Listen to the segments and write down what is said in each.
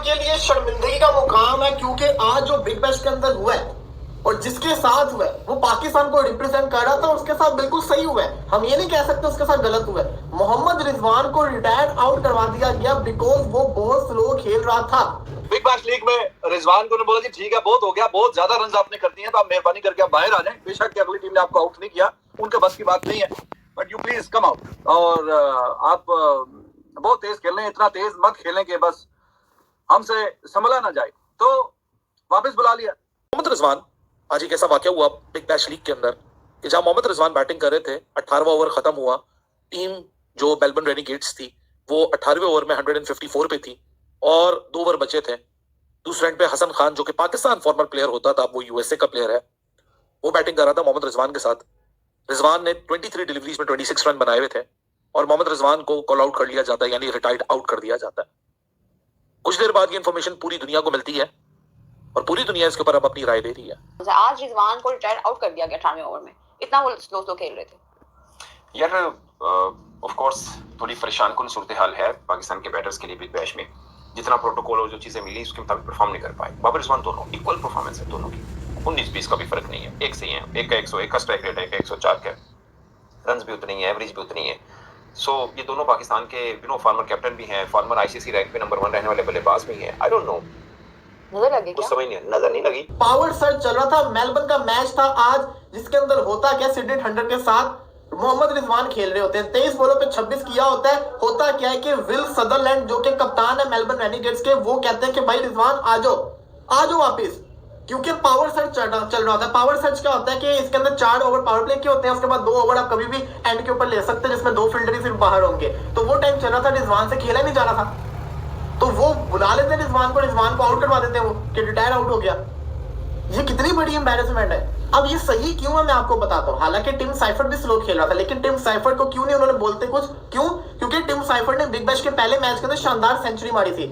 के लिए शर्मिंदगी का मुकाम है, क्योंकि आज जो बिग बैश के अंदर हुआ है और जिसके साथ हुआ है वो पाकिस्तान को रिप्रेजेंट कर रहा था, उसके साथ बिल्कुल सही हुआ है। हम ये नहीं कह सकते उसके साथ गलत हुआ है। मोहम्मद रिजवान को रिटायर आउट करवा दिया गया बिकॉज वो बहुत स्लो खेल रहा था। बिग बैश लीग में रिजवान को बोला जी ठीक है, बहुत हो गया, बहुत ज्यादा रन आपने कर दिए, तो आप मेहरबानी करके आप बाहर आ जाएं। बेशक अगली टीम ने आपको आउट नहीं किया, उनके बस की बात नहीं है, but you please come out. और आप बहुत तेज खेल रहे हैं, इतना तेज मत खेलें कि बस हमसे संभला ना जाए। तो वापस बुला लिया मोहम्मद रिजवान। आज एक ऐसा वाकया हुआ बिग बैश लीग के अंदर कि जहां मोहम्मद रिजवान बैटिंग कर रहे थे, 18वां ओवर खत्म हुआ, टीम जो मेलबर्न रेनिगेट्स थी वो 18वें ओवर में 154 पे थी और 2 ओवर बचे थे। दूसरे एंड पे हसन खान जो कि पाकिस्तान फॉर्मर प्लेयर होता था, वो यूएसए का प्लेयर है, वो बैटिंग कर रहा था मोहम्मद रिजवान के साथ। रिजवान ने 23 डिलीवरीज में 26 रन बनाए हुए थे और मोहम्मद रिजवान को कॉल आउट कर लिया जाता है, यानी रिटायर्ड आउट कर दिया जाता है। कुछ देर बाद ये इन्फॉर्मेशन पूरी दुनिया को मिलती है और पूरी दुनिया इसके ऊपर अब अपनी राय दे रही है। आज रिजवान को रिटायर आउट कर दिया गया 18वें ओवर में, इतना वो स्लो खेल रहे थे। यार ऑफ कोर्स थोड़ी परेशान कुन सूरत हाल है पाकिस्तान के बैटर्स के लिए बिग बैश में। जितना प्रोटोकॉल और जो चीजें मिली उसके मुताबिक परफॉर्म नहीं कर पाए। बाबर रिजवान दोनों इक्वल परफॉर्मेंस है, दोनों की 19-20 का भी फर्क नहीं है, एक से ही है। एक का 101 का स्ट्राइक रेट है, एक का 104 का, रन्स भी उतनी है, एवरेज भी उतनी है। सो ये दोनों पाकिस्तान के फॉर्मर कैप्टन भी हैं, फॉर्मर आईसीसी रैंक पे नंबर 1 रहने वाले बल्लेबाज भी हैं। आई डोंट नो, नजर लगी कुछ समझ नहीं, नजर नहीं लगी। पावर सर्च चल रहा था, मेलबर्न का मैच था आज, जिसके अंदर होता क्या, सिडनी थंडर के साथ मोहम्मद रिजवान खेल रहे होते हैं। 23 बॉलों पे 26 किया होता है। होता क्या है कि विल सदरलैंड जो कि कप्तान है मेलबर्न रेनिगेट्स के, वो कहते हैं कि भाई रिजवान आ जाओ वापस, क्योंकि पावर सर्च चल रहा होता है। पावर सर्च क्या होता है कि इसके अंदर 4 ओवर पावर प्ले के होते हैं, उसके बाद 2 ओवर आप कभी भी एंड के ऊपर ले सकते हैं, जिसमें 2 फील्डर ही सिर्फ बाहर होंगे। तो वो टाइम चल रहा था, रिजवान से खेला नहीं जा रहा था, तो वो बुला लेते रिजवान को आउट करवा देते हैं, वो कि रिटायर आउट हो गया। ये कितनी बड़ी एम्बैरेसमेंट है। अब ये सही क्यों है मैं आपको बताता हूँ। हालांकि टिम साइफर्ड भी स्लो खेल रहा था, लेकिन टिम साइफर्ड को क्यों नहीं उन्होंने बोलते कुछ, क्यों? क्योंकि टिम साइफर्ड ने बिग बैश के पहले मैच के अंदर शानदार सेंचुरी मारी थी।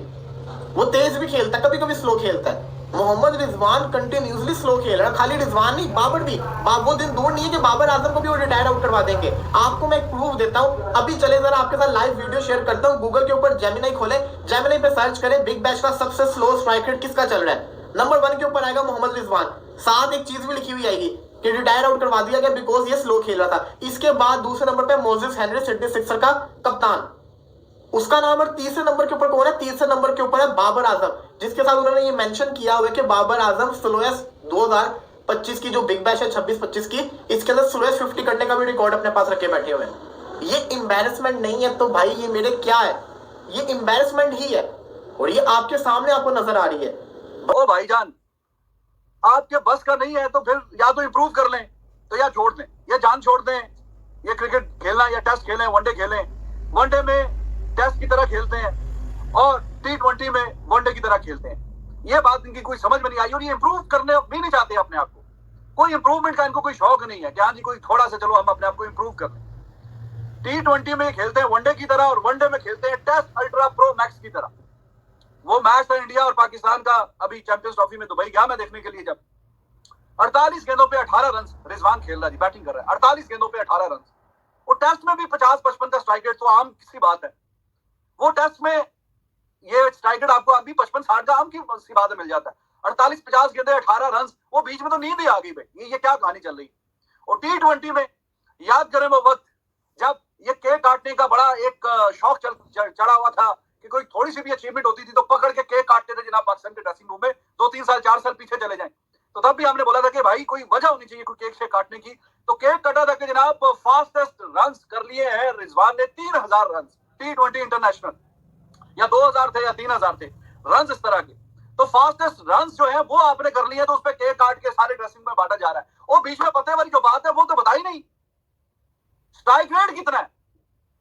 वो तेज भी खेलता है, कभी कभी स्लो खेलता है। मोहम्मद रिजवान कंटिन्यूसली स्लो खेल रहा है। खाली रिजवान नहीं, बाबर भी। वो दिन दूर नहीं है कि बाबर आजम को भी वो रिटायर आउट करवा देंगे। आपको मैं एक प्रूफ देता हूँ, अभी चले जरा आपके साथ लाइव वीडियो शेयर करता हूँ। गूगल के ऊपर जेमिनी खोले, जेमिनी पे सर्च करें बिग बैश का सबसे स्लो स्ट्राइक रेट किसका चल रहा है। नंबर 1 के ऊपर आएगा मोहम्मद रिजवान, साथ एक चीज भी लिखी हुई आएगी कि रिटायर आउट करवा दिया गया बिकॉज ये स्लो खेल रहा था। इसके बाद दूसरे नंबर पे मोजेस हेनरी, सिडनी सिक्सर का कप्तान, उसका नंबर। तीसरे नंबर के ऊपर कौन है? तीसरे नंबर के ऊपर है बाबर आजम, जिसके साथ उन्होंने ये मेंशन किया हुआ है कि बाबर आजम स्लोएस्ट 2025 की जो बिग बैश है 26-25 की, इसके अंदर स्लोएस्ट 50 करने का भी रिकॉर्ड अपने पास रखे बैठे हुए हैं। ये एम्बैरेसमेंट नहीं है तो भाई ये मेरे क्या है, ये एम्बैरेसमेंट ही है और ये आपके सामने आपको नजर आ रही है। ओ भाईजान, आपके बस का नहीं है तो फिर या तो इंप्रूव कर लें तो या छोड़ दें, या जान छोड़ दें। ये क्रिकेट खेलना या टेस्ट खेलें, वनडे खेलें, वनडे में टेस्ट की तरह खेलते हैं और T20 में वनडे की तरह खेलते हैं। ये बात इनकी कोई समझ में नहीं आई और ये इंप्रूव करने भी नहीं चाहते अपने आप को। कोई इंप्रूवमेंट का इनको कोई शौक नहीं है कि हाँ जी कोई थोड़ा सा चलो हम अपने आप को इंप्रूव कर लें। T20 में खेलते हैं वनडे की तरह और वनडे में खेलते हैं टेस्ट अल्ट्रा प्रो मैक्स की तरह। वो मैच था इंडिया और पाकिस्तान का, अभी चैंपियंस ट्रॉफी में दुबई गया मैं देखने के लिए, जब 48 गेंदों पे 18 रन रिजवान खेल रहा है, बैटिंग कर रहा है, 48 गेंदों पे 18 रन। वो टेस्ट में भी 50-55 का स्ट्राइक रेट तो आम किसी बात है। वो टेस्ट में ये स्ट्राइक रेट आपको अभी 55-60 का आम की बात में मिल जाता है। 48-50 गेंदे 18 रन, वो बीच में तो नींद ही आ गई भाई, ये क्या कहानी चल रही है। और T20 में याद करें वो वक्त जब ये केक काटने का बड़ा एक शौक चढ़ा हुआ था कि कोई थोड़ी सी भी अचीवमेंट होती थी तो पकड़ के केक काटते थे जनाब पाकिस्तान के ड्रेसिंग रूम में। 2-3 साल 4 साल पीछे चले जाएं तो तब भी हमने बोला था कि भाई कोई वजह होनी चाहिए कोई केक शेक काटने की। तो केक कटा था कि जनाब फास्टेस्ट रन कर लिए हैं रिजवान ने, 3000 रन T20 इंटरनेशनल, या 2000 थे या 3000 थे रन इस तरह के। तो फास्टेस्ट रन जो है वो आपने कर लिए, तो उस पर केक काट के सारे ड्रेसिंग में बांटा जा रहा है। और बीच में पते वाली जो बात है वो तो बता ही नहीं। स्ट्राइक रेट कितना है?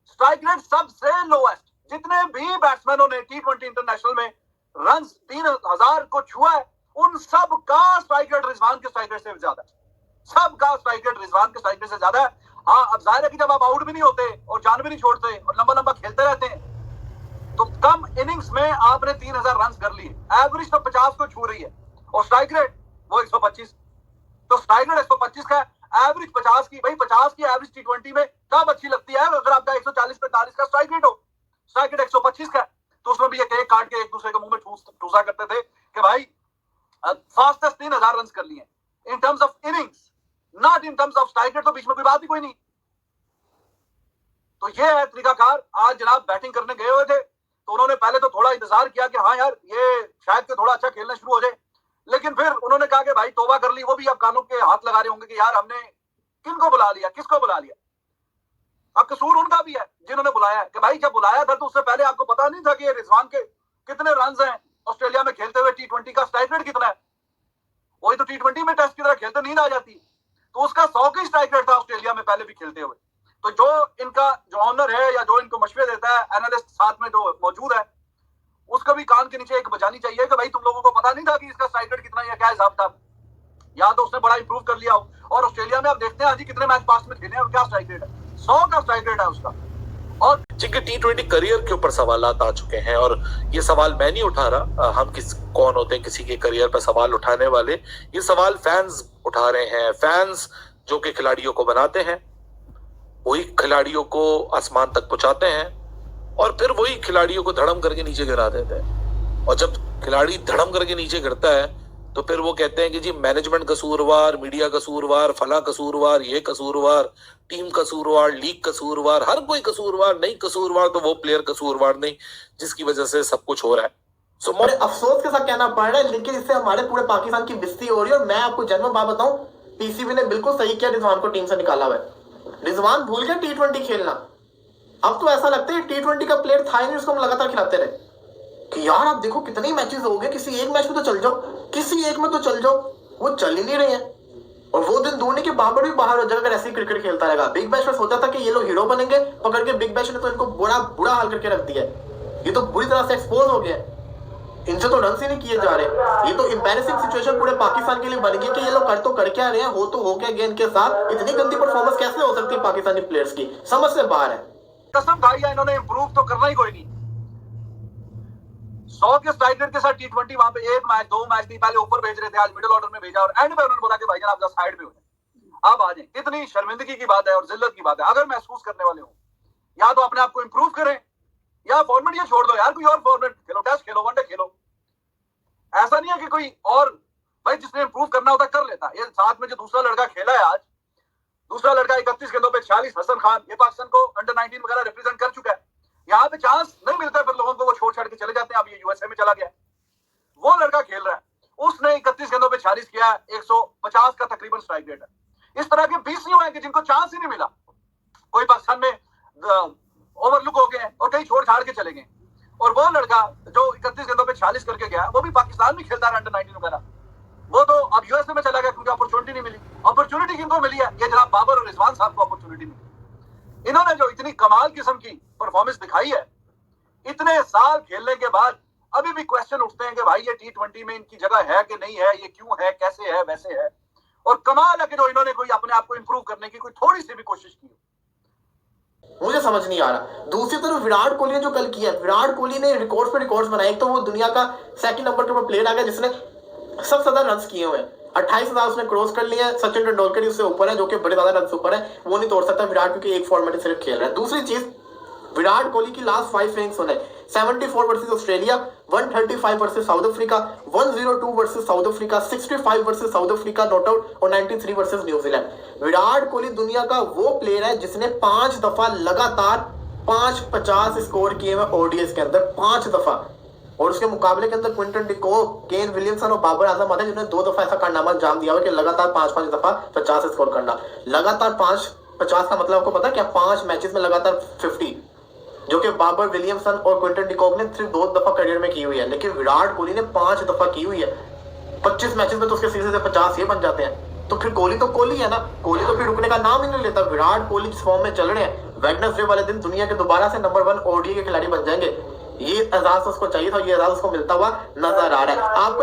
स्ट्राइक रेट सबसे लोएस्ट। जितने भी बैट्समैनों ने T20 इंटरनेशनल में रन 3000 को छुआ है, उन सब का स्ट्राइक रेट रिजवान के स्ट्राइक रेट से ज्यादा है। सबका स्ट्राइक रेट रिजवान के स्ट्राइक रेट से ज्यादा है। हाँ, अब जाहिर है कि जब आप आउट भी नहीं होते और जान भी नहीं छोड़ते और लंबा लंबा खेलते रहते हैं तो कम इनिंग्स में आपने 3000 रन कर लिए। एवरेज तो 50 को छू रही है और स्ट्राइक रेट वो 125। तो स्ट्राइक रेट 125 का, एवरेज 50 की। भाई 50 की एवरेज T20 में कब अच्छी लगती है? अगर आपका 140-45 का स्ट्राइक रेट हो, स्ट्राइक रेट 125 का, तो उसमें भी ये केक काट के एक दूसरे के मुंह में ठूसा करते थे कि भाई फास्टेस्ट 3000 रन कर लिए in terms of innings, not in terms of strike rate. तो बीच में कोई बात ही कोई नहीं। तो ये है तरीकाकार। आज जनाब बैटिंग करने गए हुए थे तो उन्होंने पहले तो थोड़ा इंतजार किया कि हाँ यार ये शायद के थोड़ा अच्छा खेलना शुरू हो जाए, लेकिन फिर उन्होंने कहा कि भाई तौबा कर ली। वो भी अब कानों के हाथ लगा रहे होंगे कि यार हमने किनको बुला लिया, किसको बुला लिया। अब कसूर उनका भी है जिन्होंने बुलाया है कि भाई जब बुलाया था तो उससे पहले आपको पता नहीं था कि ये रिजवान के कितने रन हैं ऑस्ट्रेलिया में खेलते हुए, T20 का स्ट्राइक रेट कितना है। वही तो T20 में टेस्ट की तरह खेलते नींद आ जाती, तो उसका 100 की स्ट्राइक रेट था ऑस्ट्रेलिया में पहले भी खेलते हुए। तो जो इनका जो ऑनर है या जो इनको मशवरे देता है, एनालिस्ट साथ में जो मौजूद है, उसका भी कान के नीचे एक बजानी चाहिए कि भाई तुम लोगों को पता नहीं था कि इसका स्ट्राइक रेट कितना है, क्या हिसाब था। या तो उसने बड़ा इंप्रूव कर लिया हो। और ऑस्ट्रेलिया में आप देखते हैं जी कितने मैच पास में खेले और क्या स्ट्राइक रेट है, 100 का स्ट्राइक रेट है उसका। और जिनके T20 करियर के ऊपर सवालात आ चुके हैं, और ये सवाल मैं नहीं उठा रहा, हम कौन होते हैं किसी के करियर पर सवाल उठाने वाले, ये सवाल फैंस उठा रहे हैं। फैंस जो कि खिलाड़ियों को बनाते हैं, वही खिलाड़ियों को आसमान तक पहुंचाते हैं और फिर वही खिलाड़ियों को धड़म करके नीचे गिरा देते हैं। और जब खिलाड़ी धड़म करके नीचे गिरता है तो फिर वो कहते हैं कि जी मैनेजमेंट कसूरवार, मीडिया कसूरवार, फला कसूरवार, ये कसूरवार, टीम कसूरवार, लीग कसूरवार, हर कोई कसूरवार। नहीं कसूरवार तो वो प्लेयर कसूरवार नहीं जिसकी वजह से सब कुछ हो रहा है। सो बड़े अफसोस के साथ कहना पड़ रहा है, लेकिन इससे हमारे पूरे पाकिस्तान की बेइज्जती हो रही है। और मैं आपको जन्म बात बताऊं, पीसीबी ने बिल्कुल सही किया रिजवान को टीम से निकाला हुआ है। रिजवान भूल गया T20 खेलना। अब तो ऐसा लगता है T20 का प्लेयर था ही नहीं, उसको हम लगातार खिलाते रहे कि यार आप देखो कितने मैचेस हो गए, किसी एक मैच में तो चल जाओ, किसी एक में तो चल जाओ। वो चल ही नहीं रहे हैं। और वो दिन धोनी के बाबर भी बाहर हो जाएगा अगर ऐसे क्रिकेट खेलता रहेगा। बिग बैश में सोचा था कि ये लोग हीरो बनेंगे, पकड़ के बिग बैश ने तो इनको बुरा हाल करके रख दिया। ये तो बुरी तरह से एक्सपोज हो गया। इनसे तो रन ही नहीं किए जा रहे। ये तो एम्बैरेसिंग सिचुएशन पूरे पाकिस्तान के लिए बन गई कि ये लोग कर तो कर क्या रहे हैं, हो तो हो क्या गया इनके साथ। इतनी गंदी परफॉर्मेंस कैसे हो सकती है पाकिस्तानी प्लेयर्स की, समझ से बाहर है। कसम खाई है इन्होंने, इंप्रूव तो करना ही कोई नहीं। 100 के स्ट्राइक रेट के साथ T20 वहां पे एक मैच, 2 मैच नहीं, पहले ऊपर भेज रहे थे, आज मिडिल ऑर्डर में भेजा और एंड में उन्होंने बोला कि भाईजान आप साइड में हो जाए, आप आ जाए। कितनी शर्मिंदगी की बात है और जिल्लत की बात है। अगर महसूस करने वाले हो या तो अपने आप को इंप्रूव करें या फॉर्मेट ये छोड़ दो यार, कोई और फॉर्मेट खेलो, टेस्ट खेलो, वनडे खेलो। ऐसा नहीं है कि कोई और भाई जिसने इंप्रूव करना होता कर लेता। ये साथ में जो दूसरा लड़का खेला है आज, दूसरा लड़का 31 गेंदों पे 46, हसन खान, ये पाकिस्तान को अंडर 19 वगैरह रिप्रेजेंट कर चुका है। यहाँ पे चांस नहीं मिलता फिर लोगों को, वो छोड़ छाड़ के चले जाते हैं। अब ये यूएसए में चला गया, वो लड़का खेल रहा है, उसने 31 गेंदों पे 46 किया, 150 का तकरीबन स्ट्राइक रेट है। इस तरह के 20 नहीं हुए कि जिनको चांस ही नहीं मिला। कोई पाकिस्तान में ओवरलुक हो गए और कहीं छोड़ छाड़ के चले गए। और वो लड़का जो 31 गेंदों पे 46 करके गया, वो भी पाकिस्तान में खेलता है अंडर 19 वगैरह, वो तो अब यूएसए में चला गया क्योंकि अपॉर्चुनिटी नहीं मिली। अपॉर्चुनिटी किनको मिली है? ये जनाब बाबर और रिजवान साहब को अपॉर्चुनिटी मिली। इन्होंने जो इतनी कमाल किस्म की परफॉर्मेंस दिखाई है, इतने साल खेलने के बाद अभी भी क्वेश्चन उठते हैं कि भाई ये T20 में इनकी जगह है कि नहीं है, ये क्यों है, कैसे है, वैसे है। और कमाल है कि जो इन्होंने कोई अपने आप को इंप्रूव करने की कोई थोड़ी सी भी कोशिश की। मुझे समझ नहीं आ रहा। दूसरी तरफ विराट कोहली ने जो कल किया, विराट कोहली ने रिकॉर्ड्स पे रिकॉर्ड्स बनाए। एक तो वो दुनिया का सेकंड नंबर के ऊपर प्लेयर आ गया जिसने सबसे ज्यादा रन किए हुए हैं, 28,000 उसने क्रॉस कर लिया है। सचिन तेंदुलकर उससे ऊपर है, जो कि बड़े ज्यादा रन से ऊपर है, वो नहीं तोड़ सकता विराट, क्योंकि एक फॉर्मेट में सिर्फ खेल रहा है। दूसरी चीज, विराट कोहली की लास्ट 5 इनिंग्स होने 74 versus Australia, 135 versus south Africa, 102 versus south Africa, 65 versus south Africa not out और 93 वर्सेस न्यूजीलैंड। विराट कोहली दुनिया का वो प्लेयर है जिसने 5 दफा लगातार 550 स्कोर किए हुए ओडीआई के अंदर, 5 दफा। और उसके मुकाबले के अंदर क्विंटन डिकॉक, केन विलियमसन और बाबर आजम आते हैं जिन्होंने 2 दफा ऐसा कारनामा अंजाम दिया हुआ कि लगातार 5-5 दफा 50 स्कोर करना। लगातार 5-50 का मतलब आपको पता है क्या? 5 मैचेस में लगातार 50, जो कि बाबर, विलियमसन और क्विंटन डिकॉक ने सिर्फ 2 दफा करियर में की हुई है। लेकिन विराट कोहली ने 5 दफा की हुई है। 25 मैचेस में तो उसके सीधे से 50 ये बन जाते हैं। तो फिर कोहली तो कोहली है ना, कोहली तो फिर रुकने का नाम ही नहीं लेता। विराट कोहली जिस फॉर्म में चल रहे हैं, वेडनेसडे वाले दिन दुनिया के दोबारा से नंबर 1 ओडीआई के खिलाड़ी बन जाएंगे। ये एजाज उसको चाहिए था, ये एजाज उसको मिलता हुआ नजर आ रहा है। आपको